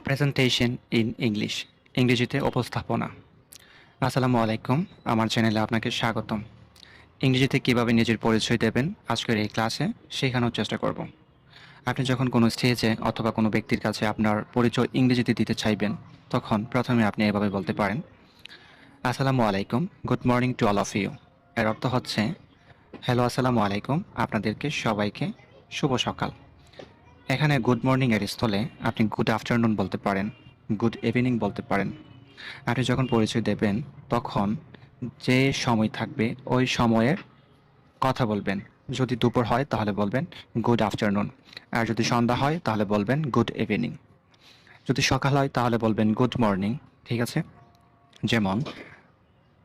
Presentation in English, ইংরেজিতে উপস্থাপনা। আসসালামু আলাইকুম, আমার চ্যানেলে আপনাকে স্বাগতম। ইংরেজিতে কিভাবে নিজের পরিচয় দেবেন আজকের এই ক্লাসে শেখানোর চেষ্টা করব। আপনি যখন কোনো স্টেজে অথবা কোনো ব্যক্তির কাছে আপনার পরিচয় ইংরেজিতে দিতে চাইবেন, তখন প্রথমে আপনি এভাবে বলতে পারেন, আসসালামু আলাইকুম, good morning to all of you. এর অর্থ হচ্ছে, হ্যালো আসসালামু আলাইকুম, আপনাদেরকে সবাইকে শুভ সকাল। এখানে গুড মর্নিং এর স্থলে আপনি গুড আফটারনুন বলতে পারেন, গুড ইভিনিং বলতে পারেন। আপনি যখন পরিচয় দেবেন তখন যে সময় থাকবে ওই সময়ে কথা বলবেন। যদি দুপুর হয় তাহলে বলবেন গুড আফটারনুন, আর যদি সন্ধ্যা হয় তাহলে বলবেন গুড ইভিনিং। যদি সকাল হয় তাহলে বলবেন গুড মর্নিং। ঠিক আছে? যেমন,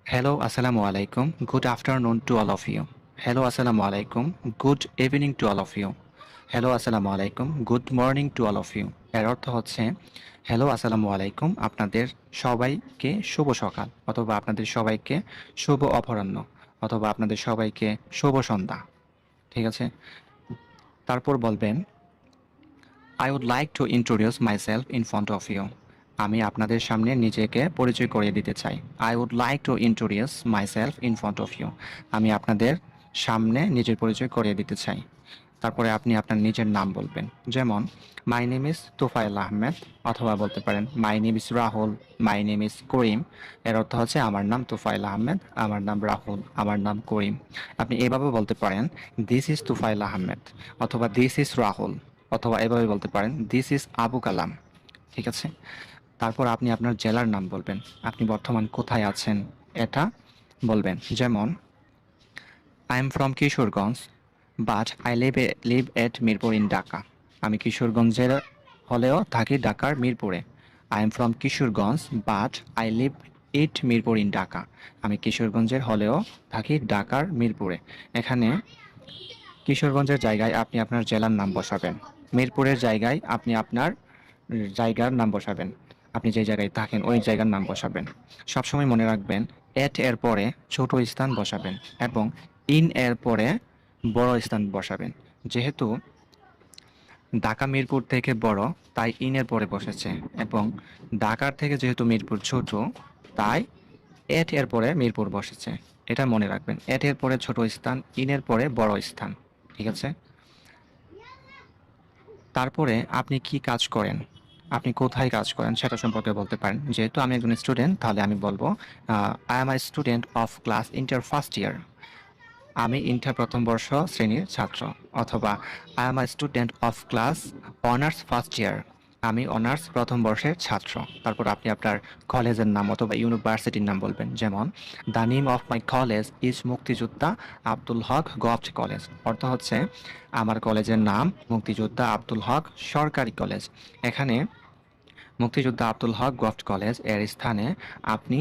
হ্যালো আসসালামু আলাইকুম, good afternoon to all of you. Hello আসসালামু আলাইকুম, good evening to all of you. Hello আসসালামু আলাইকুম, good morning to all of you. এর অর্থ হচ্ছে, হ্যালো আসসালামু আলাইকুম, আপনাদের সবাইকে শুভ সকাল, অথবা আপনাদের সবাইকে শুভ অপরাহ্ন, অথবা আপনাদের সবাইকে শুভ সন্ধ্যা। ঠিক আছে? তারপর বলবেন, I would like to introduce myself in front of you. আমি আপনাদের সামনে নিজেকে পরিচয় করিয়ে দিতে চাই। I would like to introduce myself in front of you. আমি আপনাদের সামনে নিজের পরিচয় করিয়ে দিতে চাই। তারপরে আপনি আপনার নিজের নাম বলবেন। যেমন, my name is Tofail Ahmed, অথবা বলতে পারেন my name is Rahul, my name is Karim. এর অর্থ হচ্ছে আমার নাম তোফায়েল আহমেদ, আমার নাম রাহুল, আমার নাম করিম। আপনি এভাবে বলতে পারেন, দিস ইজ তোফায়েল আহমেদ, অথবা দিস ইজ রাহুল, অথবা এভাবে বলতে পারেন দিস ইজ আবু কালাম। ঠিক আছে? তারপর আপনি আপনার জেলার নাম বলবেন। আপনি বর্তমান কোথায় আছেন এটা বলবেন। যেমন, I am from Kishoreganj, but I live at Mirpur in Dhaka. আমি কিশোরগঞ্জের হলেও থাকি ঢাকার মিরপুরে। I am from Kishoreganj, but I live at Mirpur in Dhaka. আমি কিশোরগঞ্জের হলেও থাকি ঢাকার মিরপুরে। এখানে কিশোরগঞ্জের জায়গায় আপনি আপনার জেলার নাম বসাবেন। মিরপুরের জায়গায় আপনি আপনার জায়গার নাম বসাবেন। আপনি যে জায়গায় থাকেন ওই জায়গার নাম বসাবেন। সবসময় মনে রাখবেন, এট এর পরে ছোট স্থান বসাবেন এবং ইন এর পরে বড় স্থান বসাবেন। যেহেতু ঢাকা মিরপুর থেকে বড়, তাই ইনের পরে বসেছে, এবং ঢাকার থেকে যেহেতু মিরপুর ছোট, তাই এট এর পরে মিরপুর বসেছে। এটা মনে রাখবেন, এট এর পরে ছোট স্থান, ইনের পরে বড় স্থান। ঠিক আছে? তারপরে আপনি কি কাজ করেন, আপনি কোথায় কাজ করেন সেটা সম্পর্কে বলতে পারেন। যেহেতু আমি একজন স্টুডেন্ট, তাহলে আমি বলবো, I am a student of class inter first year. আমি ইন্টার প্রথম বর্ষ শ্রেণীর ছাত্র। অথবা I am a student of class honours first year. আমি অনার্স প্রথম বর্ষের ছাত্র। তারপর আপনি আপনার কলেজের নাম অথবা ইউনিভার্সিটির নাম বলবেন। যেমন, the name of my college is Muktijoddha Abdul Haque government college. অর্থ হচ্ছে, আমার কলেজের নাম মুক্তিযোদ্ধা আব্দুল হক সরকারি কলেজ। এখানে মুক্তিযোদ্ধা আব্দুল হক গভর্নমেন্ট কলেজ এর স্থানে আপনি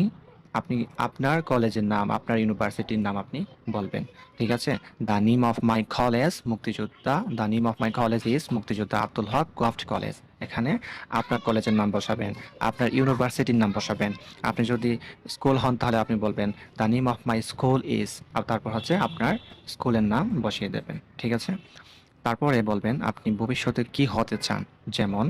আপনি আপনার কলেজের নাম, আপনার ইউনিভার্সিটির নাম আপনি বলবেন। ঠিক আছে? The name of my college Muktijoddha, the name of my college is Muktijoddha Abdul Haque government college. এখানে আপনার কলেজের নাম বসাবেন, আপনার ইউনিভার্সিটির নাম বসাবেন। আপনি যদি স্কুল হন তাহলে আপনি বলবেন the name of my school is, আর তারপর হচ্ছে আপনার স্কুলের নাম বসিয়ে দেবেন। ঠিক আছে? তারপরে বলবেন আপনি ভবিষ্যতে কি হতে চান। যেমন,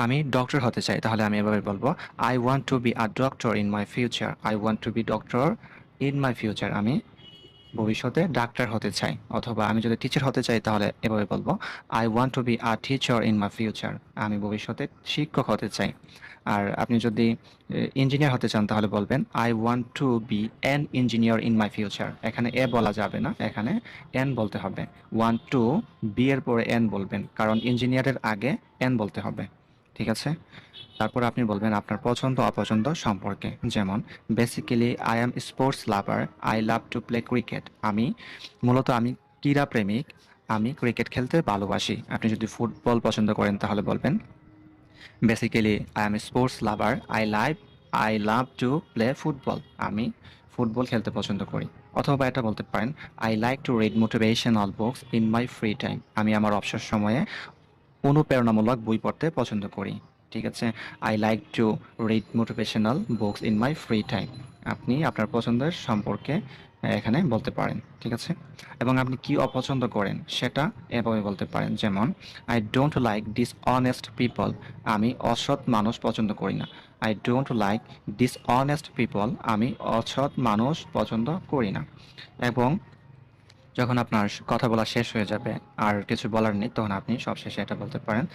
আমি ডক্টর হতে চাই, তাহলে আমি এভাবে বলবো, I want to be a doctor in my future. I want to be doctor in my future. আমি ভবিষ্যতে ডাক্তার হতে চাই। অথবা আমি যদি টিচার হতে চাই তাহলে এভাবে বলবো, I want to be a teacher in my future. আমি ভবিষ্যতে শিক্ষক হতে চাই। আর আপনি যদি ইঞ্জিনিয়ার হতে চান তাহলে বলবেন, I want to be an engineer in my future. এখানে এ বলা যাবে না, এখানে এন বলতে হবে। ওয়ান্ট টু বি এর পরে এন বলবেন, কারণ ইঞ্জিনিয়ারের আগে এন বলতে হবে। ঠিক আছে? তারপর আপনি বলবেন আপনার পছন্দ অপছন্দ সম্পর্কে। যেমন, basically I am sports lover, I love to play cricket. আমি ক্রীড়া প্রেমিক, আমি ক্রিকেট খেলতে ভালোবাসি। আপনি যদি ফুটবল পছন্দ করেন তাহলে বলবেন, basically I am sports lover, I love to play football. আমি ফুটবল খেলতে পছন্দ করি। অথবা এটা বলতে পারেন, I like to read motivational books in my free time. আমি আমার অবসর সময়ে অনুপ্রেরণামূলক বই পড়তে পছন্দ করি। ঠিক আছে? I like to read motivational books in my free time. আপনি আপনার পছন্দের সম্পর্কে এখানে বলতে পারেন, ঠিক আছে? এবং আপনি কি অপছন্দ করেন সেটা এভাবে বলতে পারেন, যেমন I don't like dishonest people, আমি অসৎ মানুষ পছন্দ করি না। I don't like dishonest people, আমি অসৎ মানুষ পছন্দ করি না। এবং যখন আপনার কথা বলা শেষ হয়ে যাবে আর কিছু বলার নেই, তখন আপনি সবশেষে এটা বলতে পারেন,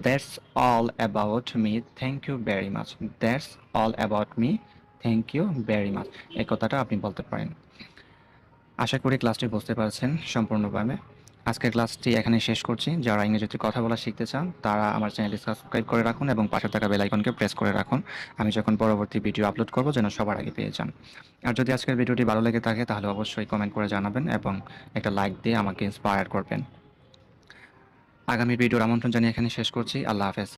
that's all about me, thank you very much. That's all about me, thank you very much. এই কথাটা আপনি বলতে পারেন। আশা করি ক্লাসটি বুঝতে পারছেন সম্পূর্ণভাবে। আজকের ক্লাসটি এখানে শেষ করছি। যারা ইংরেজিতে কথা বলা শিখতে চান তারা আমার চ্যানেলটি সাবস্ক্রাইব করে রাখুন এবং পাশে থাকা বেল আইকনকে প্রেস করে রাখুন, আমি যখন পরবর্তী ভিডিও আপলোড করব যেন সবার আগে পেয়ে যান। আর যদি আজকের ভিডিওটি ভালো লেগে থাকে তাহলে অবশ্যই কমেন্ট করে জানাবেন এবং একটা লাইক দিয়ে আমাকে ইন্সপায়ার করবেন। আগামী ভিডিওর আমন্ত্রণ জানিয়ে এখানে শেষ করছি। আল্লাহ হাফেজ।